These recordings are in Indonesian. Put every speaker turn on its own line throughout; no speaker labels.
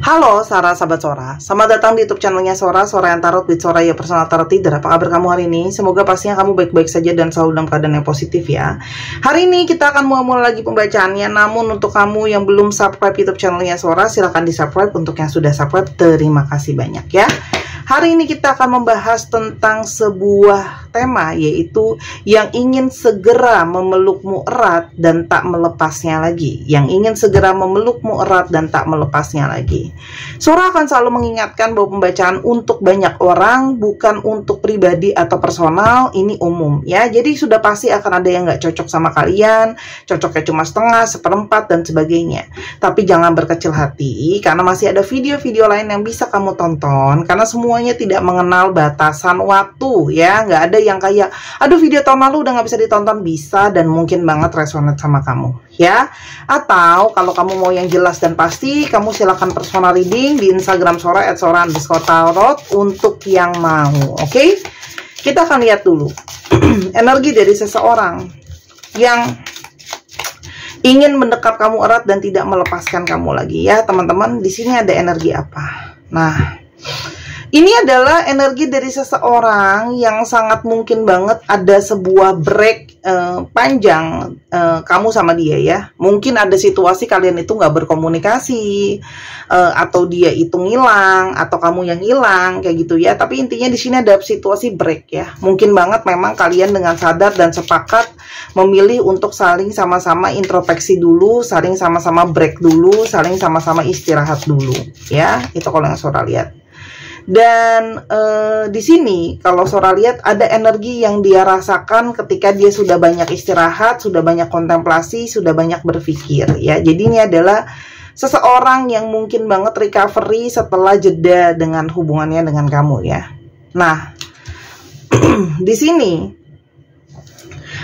Halo Sarah, sahabat Sora. Selamat datang di YouTube channelnya Sora, Sora yang Tarot with Sora ya Personal Tarot Reader. Apa kabar kamu hari ini? Semoga pastinya kamu baik-baik saja dan selalu dalam keadaan yang positif ya. Hari ini kita akan mulai lagi pembacaannya. Namun untuk kamu yang belum subscribe YouTube channelnya Sora, silahkan di subscribe. Untuk yang sudah subscribe, terima kasih banyak ya. Hari ini kita akan membahas tentang sebuah tema, yaitu yang ingin segera memelukmu erat dan tak melepasnya lagi. Yang ingin segera memelukmu erat dan tak melepasnya lagi. Sora akan selalu mengingatkan bahwa pembacaan untuk banyak orang, bukan untuk pribadi atau personal, ini umum ya. Jadi sudah pasti akan ada yang nggak cocok sama kalian, cocoknya cuma setengah, seperempat, dan sebagainya. Tapi jangan berkecil hati, karena masih ada video-video lain yang bisa kamu tonton, karena semuanya tidak mengenal batasan waktu ya. Nggak ada yang kayak, aduh video tahun lalu udah nggak bisa ditonton. Bisa dan mungkin banget resonate sama kamu ya. Atau kalau kamu mau yang jelas dan pasti, kamu silakan personal reading di Instagram Sora @sora_tarot untuk yang mau. Oke, kita akan lihat dulu energi dari seseorang yang ingin mendekat kamu erat dan tidak melepaskan kamu lagi ya teman-teman. Di sini ada energi apa? Nah, ini adalah energi dari seseorang yang sangat mungkin banget ada sebuah break panjang kamu sama dia ya. Mungkin ada situasi kalian itu nggak berkomunikasi, atau dia itu ngilang, atau kamu yang hilang kayak gitu ya. Tapi intinya di sini ada situasi break ya. Mungkin banget memang kalian dengan sadar dan sepakat memilih untuk saling sama-sama introspeksi dulu, saling sama-sama break dulu, saling sama-sama istirahat dulu ya. Itu kalau yang Sora lihat. Dan di sini kalau Sora lihat ada energi yang dia rasakan ketika dia sudah banyak istirahat, sudah banyak kontemplasi, sudah banyak berpikir ya. Jadi ini adalah seseorang yang mungkin banget recovery setelah jeda dengan hubungannya dengan kamu ya. Nah, di sini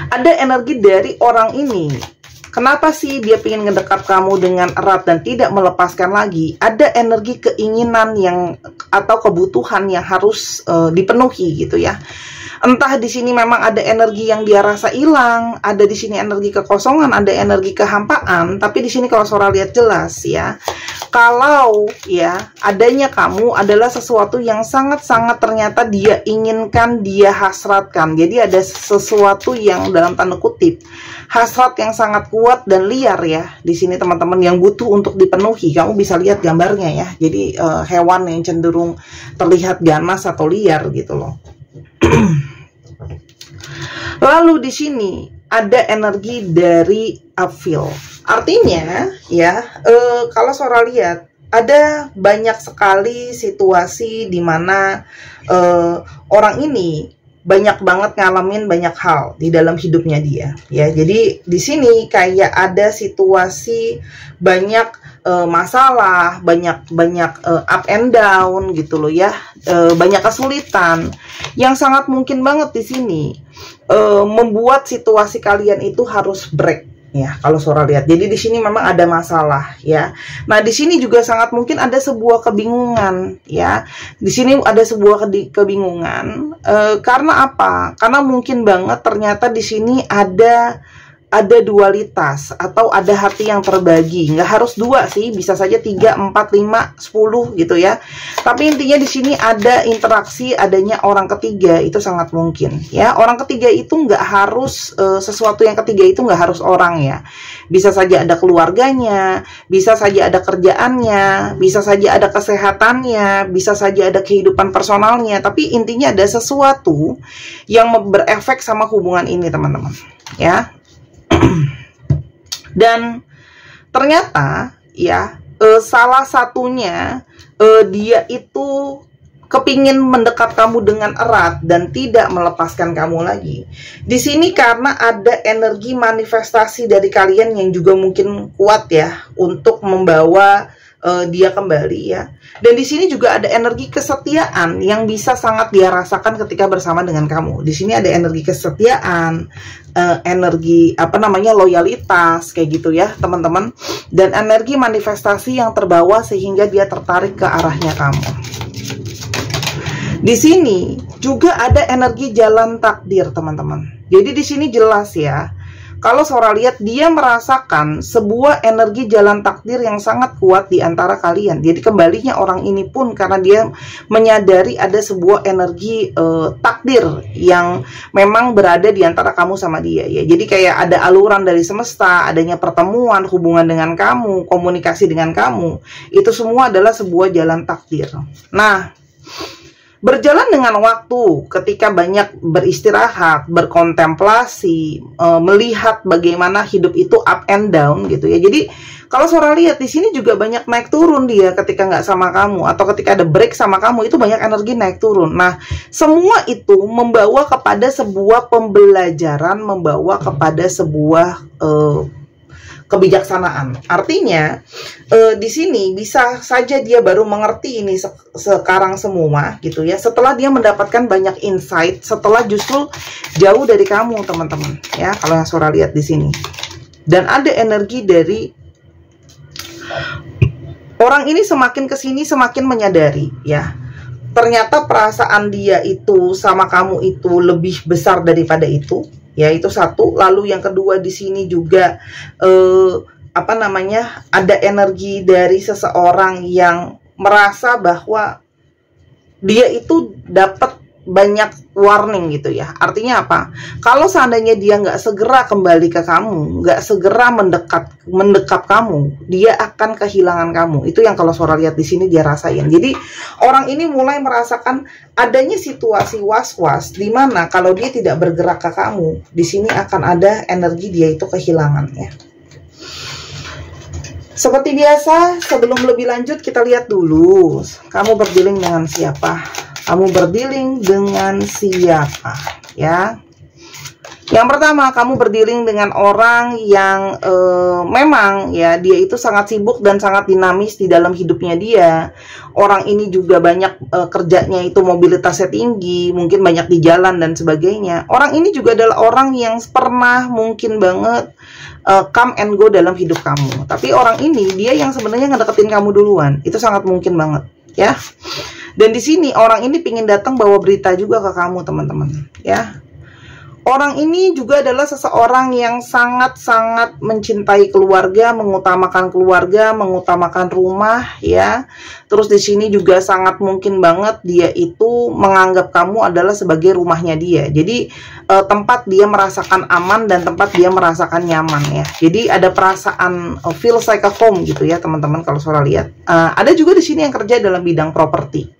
ada energi dari orang ini. Kenapa sih dia ingin ngedekat kamu dengan erat dan tidak melepaskan lagi? Ada energi keinginan yang atau kebutuhan yang harus dipenuhi gitu ya. Entah di sini memang ada energi yang dia rasa hilang, ada di sini energi kekosongan, ada energi kehampaan. Tapi di sini kalau Sora lihat jelas ya, kalau ya adanya kamu adalah sesuatu yang sangat-sangat ternyata dia inginkan, dia hasratkan. Jadi ada sesuatu yang dalam tanda kutip hasrat yang sangat kuat dan liar ya di sini teman-teman, yang butuh untuk dipenuhi. Kamu bisa lihat gambarnya ya. Jadi hewan yang cenderung terlihat ganas atau liar gitu loh. Lalu di sini ada energi dari uphill. Artinya ya, kalau Sora lihat ada banyak sekali situasi di mana orang ini banyak banget ngalamin banyak hal di dalam hidupnya dia ya. Jadi di sini kayak ada situasi banyak masalah, banyak up and down gitu loh ya, banyak kesulitan yang sangat mungkin banget di sini membuat situasi kalian itu harus break ya kalau Sora lihat. Jadi di sini memang ada masalah ya. Nah, di sini juga sangat mungkin ada sebuah kebingungan ya. Di sini ada sebuah kebingungan karena apa? Karena mungkin banget ternyata di sini ada dualitas atau ada hati yang terbagi. Nggak harus dua sih, bisa saja 3, 4, 5, 10 gitu ya. Tapi intinya di sini ada interaksi, adanya orang ketiga, itu sangat mungkin ya. Orang ketiga itu nggak harus sesuatu yang ketiga itu nggak harus orang ya. Bisa saja ada keluarganya, bisa saja ada kerjaannya, bisa saja ada kesehatannya, bisa saja ada kehidupan personalnya. Tapi intinya ada sesuatu yang berefek sama hubungan ini teman-teman ya. Dan ternyata ya salah satunya dia itu kepingin mendekat kamu dengan erat dan tidak melepaskan kamu lagi. Di sini karena ada energi manifestasi dari kalian yang juga mungkin kuat ya untuk membawa dia kembali ya. Dan di sini juga ada energi kesetiaan yang bisa sangat dia rasakan ketika bersama dengan kamu. Di sini ada energi kesetiaan, energi loyalitas kayak gitu ya teman-teman, dan energi manifestasi yang terbawa sehingga dia tertarik ke arahnya kamu. Di sini juga ada energi jalan takdir teman-teman. Jadi di sini jelas ya, kalau Sora lihat dia merasakan sebuah energi jalan takdir yang sangat kuat di antara kalian. Jadi kembalinya orang ini pun karena dia menyadari ada sebuah energi takdir yang memang berada di antara kamu sama dia ya. Jadi kayak ada aluran dari semesta, adanya pertemuan, hubungan dengan kamu, komunikasi dengan kamu. Itu semua adalah sebuah jalan takdir. Nah, berjalan dengan waktu, ketika banyak beristirahat, berkontemplasi, melihat bagaimana hidup itu up and down gitu ya. Jadi kalau Sora lihat di sini juga banyak naik turun dia ketika nggak sama kamu atau ketika ada break sama kamu, itu banyak energi naik turun. Nah, semua itu membawa kepada sebuah pembelajaran, membawa kepada sebuah kebijaksanaan. Artinya di sini bisa saja dia baru mengerti ini sekarang semua gitu ya, setelah dia mendapatkan banyak insight, setelah justru jauh dari kamu teman-teman ya, kalau yang Sora lihat di sini. Dan ada energi dari orang ini semakin kesini semakin menyadari ya, ternyata perasaan dia itu sama kamu itu lebih besar daripada itu. Ya, itu satu. Lalu yang kedua di sini juga apa namanya? Ada energi dari seseorang yang merasa bahwa dia itu dapat banyak warning gitu ya. Artinya apa? Kalau seandainya dia nggak segera kembali ke kamu, nggak segera mendekap kamu, dia akan kehilangan kamu. Itu yang kalau Sora lihat di sini dia rasain. Jadi orang ini mulai merasakan adanya situasi was-was di mana kalau dia tidak bergerak ke kamu, di sini akan ada energi dia itu kehilangan ya. Seperti biasa, sebelum lebih lanjut kita lihat dulu kamu berdealing dengan siapa. Kamu berdealing dengan siapa ya? Yang pertama, kamu berdealing dengan orang yang memang ya dia itu sangat sibuk dan sangat dinamis di dalam hidupnya dia. Orang ini juga banyak kerjanya itu mobilitasnya tinggi, mungkin banyak di jalan dan sebagainya. Orang ini juga adalah orang yang pernah mungkin banget come and go dalam hidup kamu. Tapi orang ini dia yang sebenarnya ngedeketin kamu duluan. Itu sangat mungkin banget ya. Dan di sini orang ini pingin datang bawa berita juga ke kamu teman-teman ya. Orang ini juga adalah seseorang yang sangat-sangat mencintai keluarga, mengutamakan rumah ya. Terus di sini juga sangat mungkin banget dia itu menganggap kamu adalah sebagai rumahnya dia. Jadi tempat dia merasakan aman dan tempat dia merasakan nyaman ya. Jadi ada perasaan feels like a home gitu ya teman-teman kalau Sora lihat. Ada juga di sini yang kerja dalam bidang properti.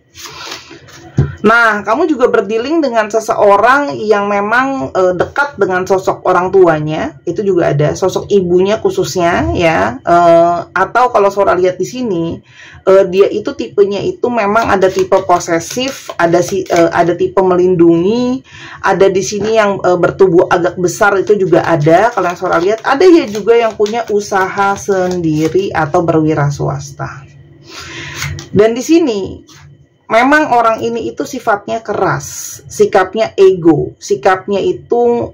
Nah, kamu juga berdealing dengan seseorang yang memang dekat dengan sosok orang tuanya. Itu juga ada sosok ibunya khususnya ya. Atau kalau Sora lihat di sini, dia itu tipenya itu memang ada tipe posesif, ada tipe melindungi, ada di sini yang bertubuh agak besar itu juga ada. Kalau yang Sora lihat, ada ya juga yang punya usaha sendiri atau berwira swasta. Dan di sini memang orang ini itu sifatnya keras, sikapnya ego, sikapnya itu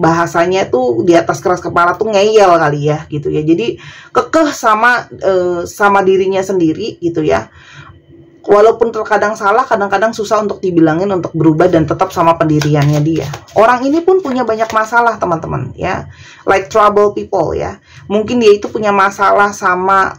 bahasanya tuh di atas keras kepala tuh ngeyel kali ya gitu ya. Jadi kekeh sama dirinya sendiri gitu ya. Walaupun terkadang salah, kadang-kadang susah untuk dibilangin untuk berubah dan tetap sama pendiriannya dia. Orang ini pun punya banyak masalah teman-teman ya, like trouble people ya. Mungkin dia itu punya masalah sama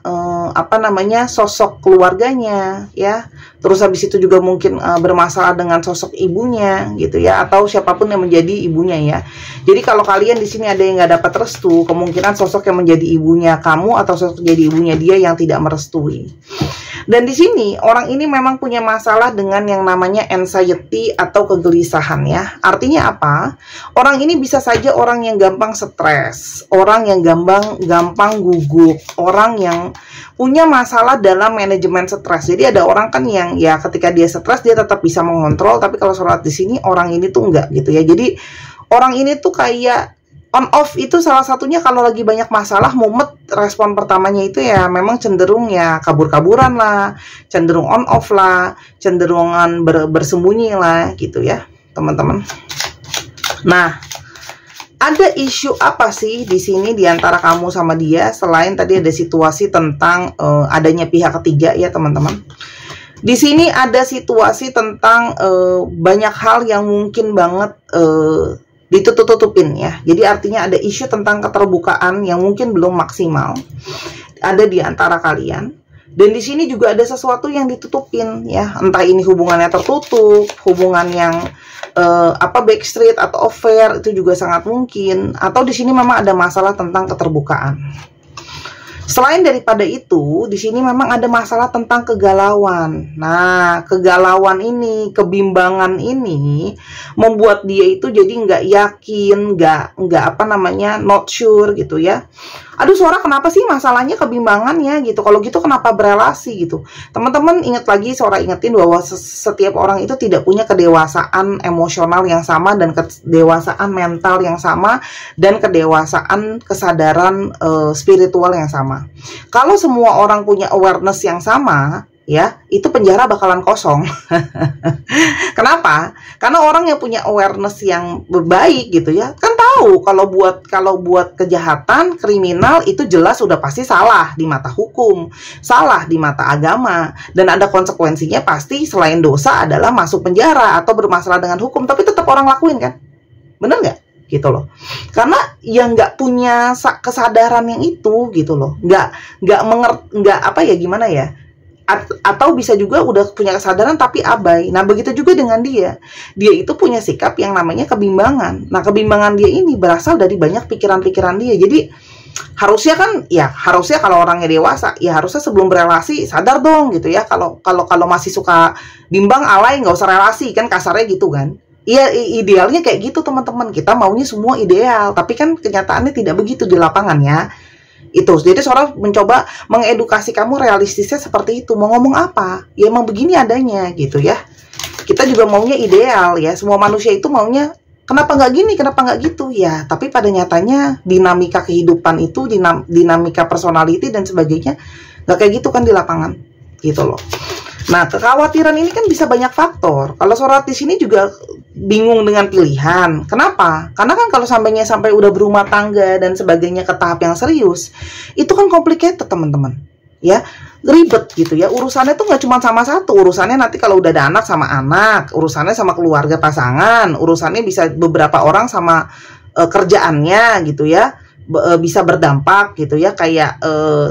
apa namanya sosok keluarganya ya. Terus habis itu juga mungkin bermasalah dengan sosok ibunya gitu ya, atau siapapun yang menjadi ibunya ya. Jadi kalau kalian di sini ada yang nggak dapat restu, kemungkinan sosok yang menjadi ibunya kamu atau sosok jadi ibunya dia yang tidak merestui. Dan di sini orang ini memang punya masalah dengan yang namanya anxiety atau kegelisahan ya. Artinya apa? Orang ini bisa saja orang yang gampang stres, orang yang gampang gugup, orang yang punya masalah dalam manajemen stres. Jadi ada orang kan yang ya ketika dia stres dia tetap bisa mengontrol, tapi kalau sholat di sini orang ini tuh enggak gitu ya. Jadi orang ini tuh kayak on off itu salah satunya kalau lagi banyak masalah, mumet respon pertamanya itu ya memang cenderung ya kabur-kaburan lah, cenderung on off lah, cenderungan bersembunyi lah gitu ya teman-teman. Nah, ada isu apa sih di sini di antara kamu sama dia selain tadi ada situasi tentang adanya pihak ketiga ya teman-teman. Di sini ada situasi tentang banyak hal yang mungkin banget ditutup-tutupin ya. Jadi artinya ada isu tentang keterbukaan yang mungkin belum maksimal ada di antara kalian. Dan di sini juga ada sesuatu yang ditutupin ya. Entah ini hubungannya tertutup, hubungan yang backstreet atau affair, itu juga sangat mungkin. Atau di sini memang ada masalah tentang keterbukaan. Selain daripada itu, di sini memang ada masalah tentang kegalauan. Nah, kegalauan ini, kebimbangan ini membuat dia itu jadi nggak yakin, nggak not sure gitu ya. Aduh, Sora kenapa sih masalahnya kebimbangannya gitu? Kalau gitu kenapa berelasi gitu? Teman-teman ingat lagi, Sora ingetin bahwa setiap orang itu tidak punya kedewasaan emosional yang sama dan kedewasaan mental yang sama dan kedewasaan kesadaran spiritual yang sama. Kalau semua orang punya awareness yang sama, ya, itu penjara bakalan kosong. Kenapa? Karena orang yang punya awareness yang baik gitu ya, kan tahu kalau buat kejahatan, kriminal itu jelas sudah pasti salah di mata hukum, salah di mata agama, dan ada konsekuensinya pasti selain dosa adalah masuk penjara atau bermasalah dengan hukum, tapi tetap orang lakuin kan? Bener nggak? Gitu loh. Karena yang nggak punya kesadaran yang itu gitu loh, gimana ya? Atau bisa juga udah punya kesadaran tapi abai. Nah, begitu juga dengan dia itu punya sikap yang namanya kebimbangan. Nah, kebimbangan dia ini berasal dari banyak pikiran-pikiran dia. Jadi harusnya kalau orangnya dewasa ya harusnya sebelum berelasi sadar dong gitu ya. Kalau masih suka bimbang, alay, nggak usah relasi, kan kasarnya gitu kan. Iya, idealnya kayak gitu teman-teman. Kita maunya semua ideal, tapi kan kenyataannya tidak begitu di lapangan ya. Itu, jadi Sora mencoba mengedukasi kamu realistisnya seperti itu. Mau ngomong apa? Ya emang begini adanya gitu ya. Kita juga maunya ideal ya. Semua manusia itu maunya kenapa nggak gini, kenapa nggak gitu ya. Tapi pada nyatanya dinamika kehidupan itu, dinamika personality dan sebagainya nggak kayak gitu kan di lapangan gitu loh. Nah, kekhawatiran ini kan bisa banyak faktor. Kalau Sora di sini juga bingung dengan pilihan. Kenapa? Karena kan kalau sampai udah berumah tangga dan sebagainya ke tahap yang serius, itu kan complicated teman-teman. Ya, ribet gitu ya. Urusannya tuh nggak cuma sama satu. Urusannya nanti kalau udah ada anak sama anak, urusannya sama keluarga pasangan, urusannya bisa beberapa orang sama kerjaannya gitu ya. Bisa berdampak gitu ya. Kayak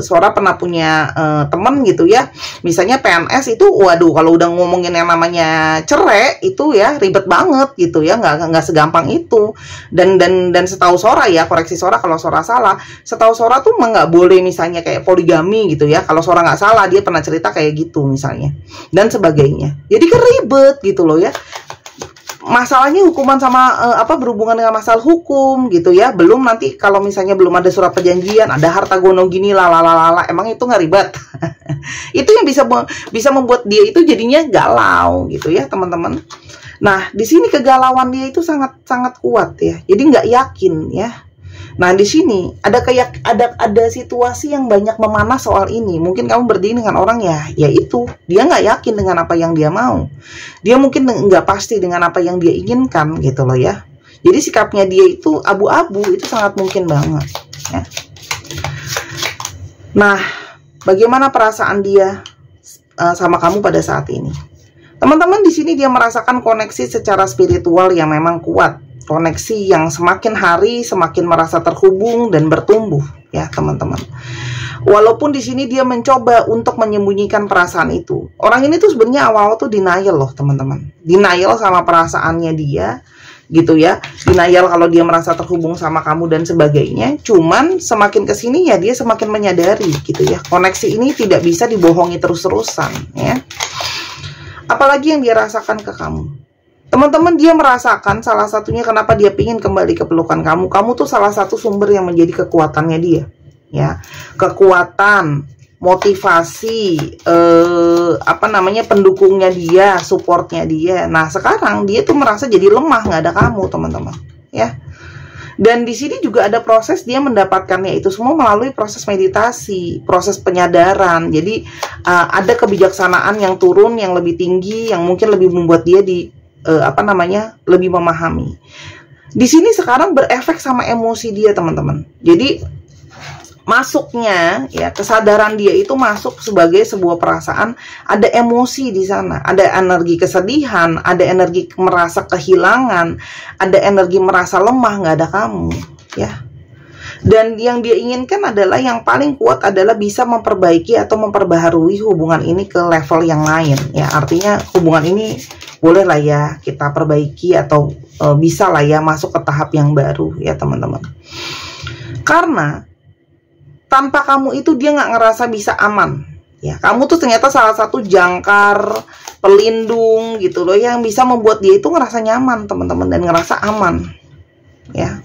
Sora pernah punya temen gitu ya, misalnya PNS itu, waduh kalau udah ngomongin yang namanya cerai itu ya ribet banget gitu ya, nggak segampang itu. Dan setahu Sora ya, koreksi Sora kalau Sora salah, setahu Sora tuh nggak boleh misalnya kayak poligami gitu ya. Kalau Sora nggak salah, dia pernah cerita kayak gitu misalnya dan sebagainya. Jadi kan ribet gitu loh ya. Masalahnya hukuman sama berhubungan dengan masalah hukum gitu ya. Belum nanti kalau misalnya belum ada surat perjanjian, ada harta gono gini lalalala, emang itu nggak ribet? Itu yang bisa membuat dia itu jadinya galau gitu ya teman-teman. Nah, di sini kegalauan dia itu sangat kuat ya. Jadi nggak yakin ya. Nah, di sini ada situasi yang banyak memanas soal ini. Mungkin kamu berdiri dengan orang ya itu dia nggak yakin dengan apa yang dia mau. Dia mungkin nggak pasti dengan apa yang dia inginkan gitu loh ya. Jadi sikapnya dia itu abu-abu, itu sangat mungkin banget ya. Nah, bagaimana perasaan dia sama kamu pada saat ini? Teman-teman, di sini dia merasakan koneksi secara spiritual yang memang kuat. Koneksi yang semakin hari semakin merasa terhubung dan bertumbuh ya teman-teman. Walaupun di sini dia mencoba untuk menyembunyikan perasaan itu. Orang ini tuh sebenarnya awal tuh denial loh teman-teman. Denial sama perasaannya dia gitu ya. Denial kalau dia merasa terhubung sama kamu dan sebagainya. Cuman semakin kesini ya dia semakin menyadari gitu ya. Koneksi ini tidak bisa dibohongi terus-terusan ya. Apalagi yang dia rasakan ke kamu. Teman-teman, dia merasakan salah satunya kenapa dia pingin kembali ke pelukan kamu. Kamu tuh salah satu sumber yang menjadi kekuatannya dia, ya. Kekuatan, motivasi, pendukungnya dia, supportnya dia. Nah, sekarang dia tuh merasa jadi lemah, nggak ada kamu, teman-teman, ya. Dan di sini juga ada proses dia mendapatkannya itu semua melalui proses meditasi, proses penyadaran. Jadi ada kebijaksanaan yang turun, yang lebih tinggi, yang mungkin lebih membuat dia lebih memahami. Di sini sekarang berefek sama emosi dia teman-teman. Jadi masuknya ya, kesadaran dia itu masuk sebagai sebuah perasaan, ada emosi di sana, ada energi kesedihan, ada energi merasa kehilangan, ada energi merasa lemah, nggak ada kamu ya. Dan yang dia inginkan adalah yang paling kuat adalah bisa memperbaiki atau memperbaharui hubungan ini ke level yang lain ya. Artinya hubungan ini boleh lah ya kita perbaiki atau bisa lah ya masuk ke tahap yang baru ya teman-teman. Karena tanpa kamu itu dia nggak ngerasa bisa aman ya. Kamu tuh ternyata salah satu jangkar pelindung gitu loh, yang bisa membuat dia itu ngerasa nyaman teman-teman, dan ngerasa aman ya.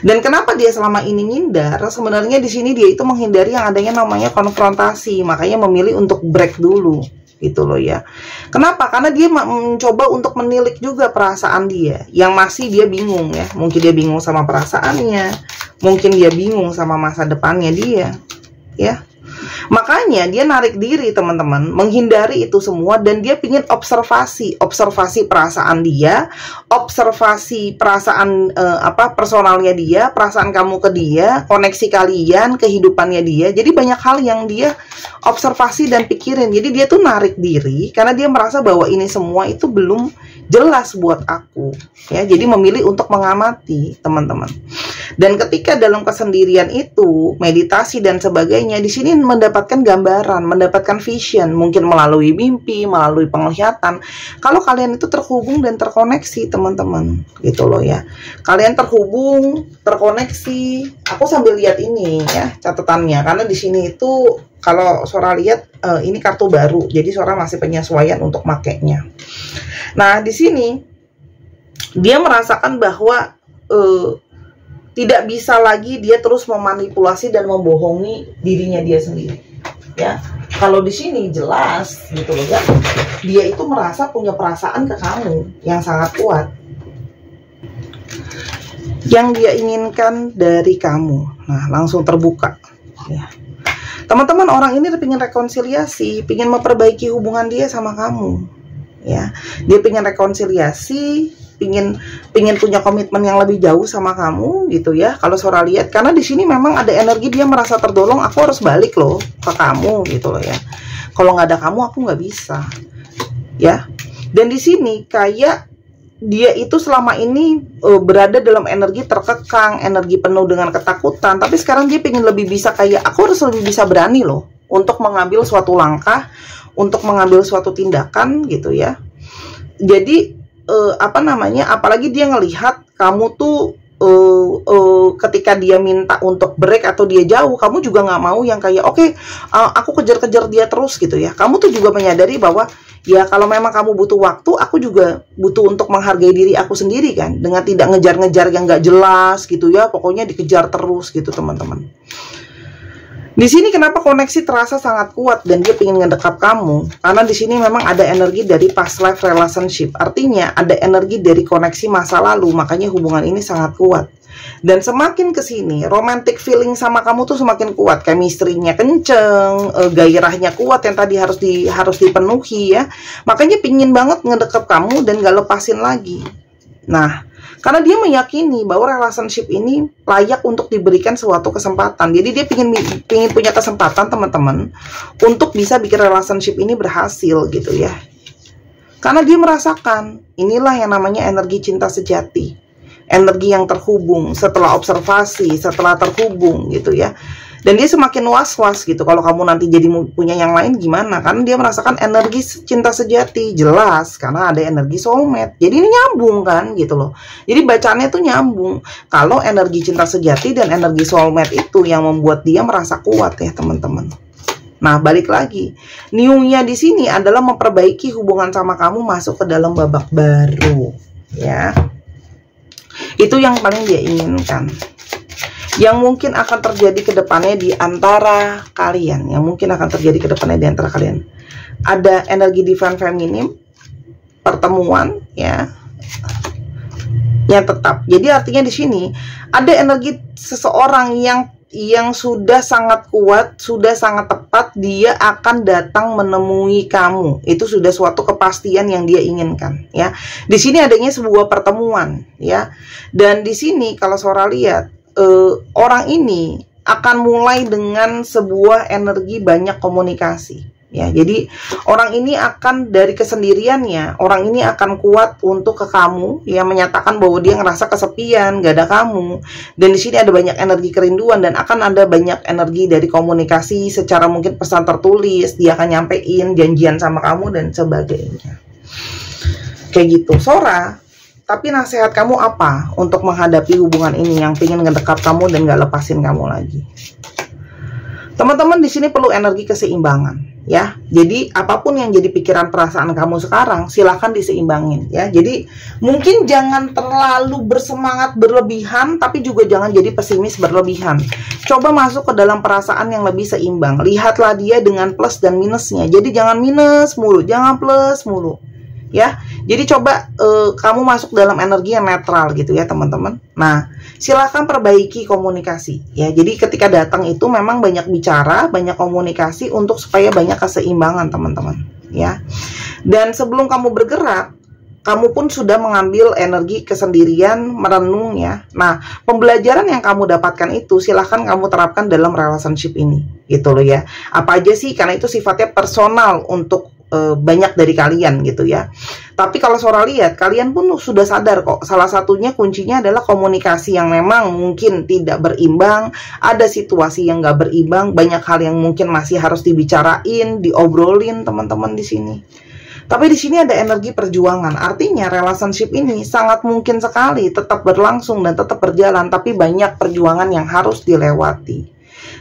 Dan kenapa dia selama ini ngindar? Sebenarnya di sini dia itu menghindari yang adanya namanya konfrontasi, makanya memilih untuk break dulu gitu loh ya. Kenapa? Karena dia mencoba untuk menilik juga perasaan dia yang masih dia bingung ya. Mungkin dia bingung sama perasaannya, mungkin dia bingung sama masa depannya dia ya. Makanya dia narik diri teman-teman, menghindari itu semua, dan dia pingin observasi perasaan dia, observasi perasaan personalnya dia, perasaan kamu ke dia, koneksi kalian, kehidupannya dia. Jadi banyak hal yang dia observasi dan pikirin. Jadi dia tuh narik diri karena dia merasa bahwa ini semua itu belum jelas buat aku ya. Jadi memilih untuk mengamati teman-teman. Dan ketika dalam kesendirian itu, meditasi dan sebagainya, di sini mendapatkan gambaran, mendapatkan vision, mungkin melalui mimpi, melalui penglihatan. Kalau kalian itu terhubung dan terkoneksi teman-teman, gitu loh ya. Kalian terhubung, terkoneksi. Aku sambil lihat ini ya catatannya, karena di sini itu kalau Sora lihat ini kartu baru, jadi Sora masih penyesuaian untuk makainya. Nah di sini dia merasakan bahwa tidak bisa lagi dia terus memanipulasi dan membohongi dirinya dia sendiri ya. Kalau di sini jelas gitu loh ya, dia itu merasa punya perasaan ke kamu yang sangat kuat, yang dia inginkan dari kamu. Nah langsung terbuka ya teman-teman. Orang ini pengen rekonsiliasi, pengen memperbaiki hubungan dia sama kamu ya. Dia pengen rekonsiliasi, pingin punya komitmen yang lebih jauh sama kamu gitu ya. Kalau Sora lihat, karena di sini memang ada energi dia merasa terdolong, aku harus balik loh ke kamu gitu loh ya. Kalau nggak ada kamu aku nggak bisa ya. Dan di sini kayak dia itu selama ini berada dalam energi terkekang, energi penuh dengan ketakutan, tapi sekarang dia pengen lebih bisa kayak aku harus lebih bisa berani loh untuk mengambil suatu langkah, untuk mengambil suatu tindakan gitu ya. Jadi apalagi dia ngelihat kamu tuh ketika dia minta untuk break atau dia jauh, kamu juga nggak mau yang kayak oke, aku kejar-kejar dia terus gitu ya. Kamu tuh juga menyadari bahwa ya kalau memang kamu butuh waktu, aku juga butuh untuk menghargai diri aku sendiri kan, dengan tidak ngejar-ngejar yang nggak jelas gitu ya. Pokoknya dikejar terus gitu teman-teman. Di sini kenapa koneksi terasa sangat kuat dan dia ingin ngedekap kamu? Karena di sini memang ada energi dari past life relationship. Artinya ada energi dari koneksi masa lalu, makanya hubungan ini sangat kuat. Dan semakin kesini, romantic feeling sama kamu tuh semakin kuat, chemistry-nya kenceng, gairahnya kuat yang tadi harus dipenuhi ya. Makanya pingin banget ngedekap kamu dan gak lepasin lagi. Nah, karena dia meyakini bahwa relationship ini layak untuk diberikan suatu kesempatan. Jadi dia pingin punya kesempatan teman-teman untuk bisa bikin relationship ini berhasil gitu ya. Karena dia merasakan inilah yang namanya energi cinta sejati. Energi yang terhubung setelah observasi, setelah terhubung gitu ya. Dan dia semakin was-was gitu, kalau kamu nanti jadi punya yang lain gimana? Karena dia merasakan energi cinta sejati, jelas, karena ada energi soulmate. Jadi ini nyambung kan gitu loh. Jadi bacaannya tuh nyambung. Kalau energi cinta sejati dan energi soulmate itu yang membuat dia merasa kuat ya teman-teman. Nah balik lagi, new-nya di sini adalah memperbaiki hubungan sama kamu masuk ke dalam babak baru ya. Itu yang paling dia inginkan. Yang mungkin akan terjadi ke depannya di antara kalian, ada energi divine feminine, pertemuan ya, yang tetap. Jadi artinya di sini ada energi seseorang yang sudah sangat kuat, sudah sangat tepat, dia akan datang menemui kamu. Itu sudah suatu kepastian yang dia inginkan ya. Di sini adanya sebuah pertemuan ya. Dan di sini kalau Sora lihat orang ini akan mulai dengan sebuah energi banyak komunikasi. Ya, jadi orang ini akan dari kesendiriannya, orang ini akan kuat untuk ke kamu, ya, menyatakan bahwa dia ngerasa kesepian, gak ada kamu. Dan di sini ada banyak energi kerinduan dan akan ada banyak energi dari komunikasi secara mungkin pesan tertulis, dia akan nyampein janjian sama kamu dan sebagainya. Kayak gitu, Sora. Tapi nasihat kamu apa untuk menghadapi hubungan ini yang pengen ngedekat kamu dan gak lepasin kamu lagi? Teman-teman, di sini perlu energi keseimbangan, ya. Jadi apapun yang jadi pikiran perasaan kamu sekarang, silahkan diseimbangin, ya. Jadi mungkin jangan terlalu bersemangat berlebihan, tapi juga jangan jadi pesimis berlebihan. Coba masuk ke dalam perasaan yang lebih seimbang. Lihatlah dia dengan plus dan minusnya. Jadi jangan minus mulu, jangan plus mulu, ya. Jadi coba kamu masuk dalam energi yang netral gitu ya, teman-teman. Nah, silahkan perbaiki komunikasi, ya. Jadi ketika datang itu memang banyak bicara, banyak komunikasi untuk supaya banyak keseimbangan, teman-teman, ya. Dan sebelum kamu bergerak, kamu pun sudah mengambil energi kesendirian, merenung, ya. Nah, pembelajaran yang kamu dapatkan itu silahkan kamu terapkan dalam relationship ini, gitu loh ya. Apa aja sih, karena itu sifatnya personal untuk banyak dari kalian gitu ya. Tapi kalau Sora lihat, kalian pun sudah sadar kok, salah satunya kuncinya adalah komunikasi yang memang mungkin tidak berimbang, ada situasi yang nggak berimbang, banyak hal yang mungkin masih harus dibicarain, diobrolin teman-teman di sini. Tapi di sini ada energi perjuangan, artinya relationship ini sangat mungkin sekali tetap berlangsung dan tetap berjalan, tapi banyak perjuangan yang harus dilewati.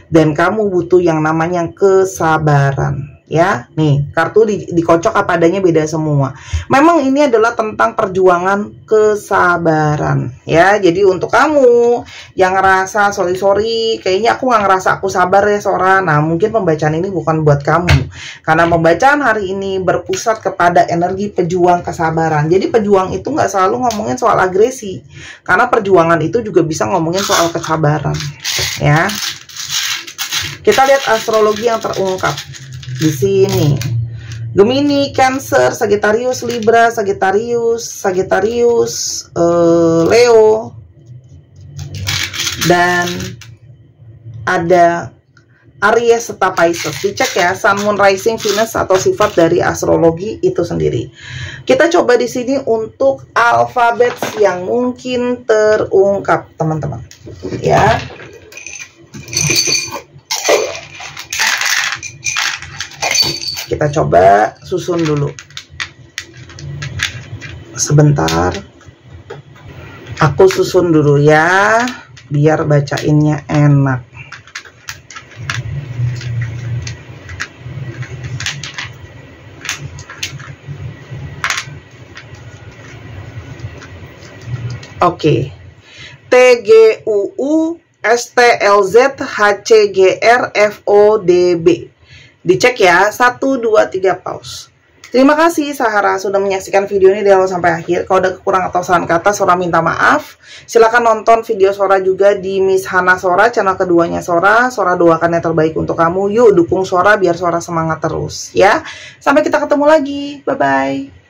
Dan kamu butuh yang namanya kesabaran. Ya, nih kartu dikocok apa adanya, beda semua. Memang ini adalah tentang perjuangan kesabaran, ya. Jadi untuk kamu yang ngerasa sorry, kayaknya aku nggak ngerasa aku sabar ya Sora. Nah, mungkin pembacaan ini bukan buat kamu, karena pembacaan hari ini berpusat kepada energi pejuang kesabaran. Jadi pejuang itu nggak selalu ngomongin soal agresi, karena perjuangan itu juga bisa ngomongin soal kesabaran, ya. Kita lihat astrologi yang terungkap di sini. Gemini, Cancer, Sagittarius, Libra, Sagittarius, Leo, dan ada Aries serta Pisces. Dicek ya, Sun, Moon, Rising, Venus atau sifat dari astrologi itu sendiri. Kita coba di sini untuk alfabet yang mungkin terungkap, teman-teman. Ya. Kita coba susun dulu. Sebentar. Aku susun dulu ya, biar bacainnya enak. Oke. TGUU STLZ HCGR FODB. Dicek ya, 1, 2, 3, pause. Terima kasih Sahara sudah menyaksikan video ini dari awal sampai akhir. Kalau ada kekurangan atau salah kata, Sora minta maaf. Silahkan nonton video Sora juga di Miss Hana Sora, channel keduanya Sora. Sora doakan yang terbaik untuk kamu. Yuk dukung Sora biar Sora semangat terus ya. Sampai kita ketemu lagi. Bye-bye.